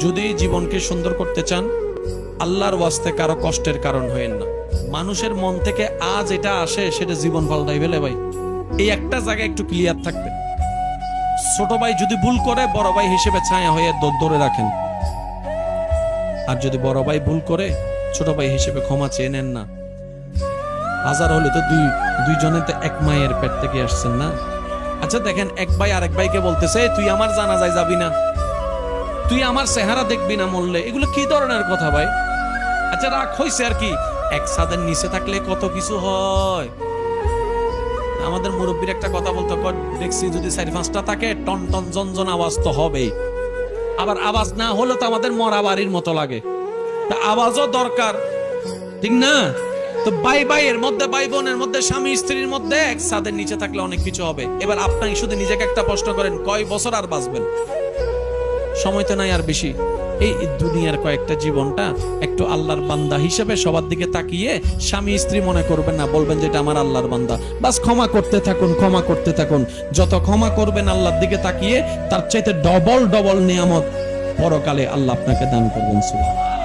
যদি জীবনকে সুন্দর করতে চান, আল্লাহর ওয়াস্তে কারো কষ্টের কারণ হয়েন না। মানুষের মন থেকে আজ এটা আসে, সেটা জীবন পাল্টাই ফেলে ভাই। এই একটা জায়গায় একটু ক্লিয়ার থাকবে। ছোট ভাই যদি ভুল করে, বড় ভাই হিসেবে ছায়া হয়ে ধরে রাখেন। আর যদি বড় ভাই ভুল করে, ছোট ভাই হিসেবে ক্ষমা চেয়ে নেন না। হাজার হলে তো দুইজনে তো এক মায়ের পেট থেকে আসছেন না। আচ্ছা দেখেন, এক ভাই আরেক ভাইকে বলতেছে, তুই আমার জানাজায় যাবি না, তুই আমার চেহারা দেখবি না মরলে। এগুলো কি ধরনের কথা ভাই? আচ্ছা রাগ হইছে আর কি, এক ছাদের নিচে থাকলে কত কিছু হয়। আমাদের মুরব্বীর একটা কথা বলতো, দেখছি যদি 4-5টা থাকে, টন টন জনজন আওয়াজ তো হবেই। আবার আওয়াজ না হলে তো আমাদের মরা বাড়ির মতো লাগে। তা আওয়াজও দরকার, ঠিক না? তো ভাই ভাইয়ের মধ্যে, ভাই বোনের মধ্যে, স্বামী স্ত্রীর মধ্যে এক ছাদের নিচে থাকলে অনেক কিছু হবে। এবার আপনি শুধু নিজেকে একটা প্রশ্ন করেন, কয় বছর আর বাঁচবেন? সময় তো নাই আর বেশি। এই দুনিয়ার কয়েকটা জীবনটা একটু আল্লাহর বান্দা হিসেবে সবার দিকে তাকিয়ে স্বামী স্ত্রী মনে করবেন না, বলবেন যে এটা আমার আল্লাহর বান্দা। বাস ক্ষমা করতে থাকুন, ক্ষমা করতে থাকুন। যত ক্ষমা করবেন আল্লাহর দিকে তাকিয়ে, তার চাইতে ডবল ডবল নিয়ামত পরকালে আল্লাহ আপনাকে দান করবেন। সুবহানাল্লাহ।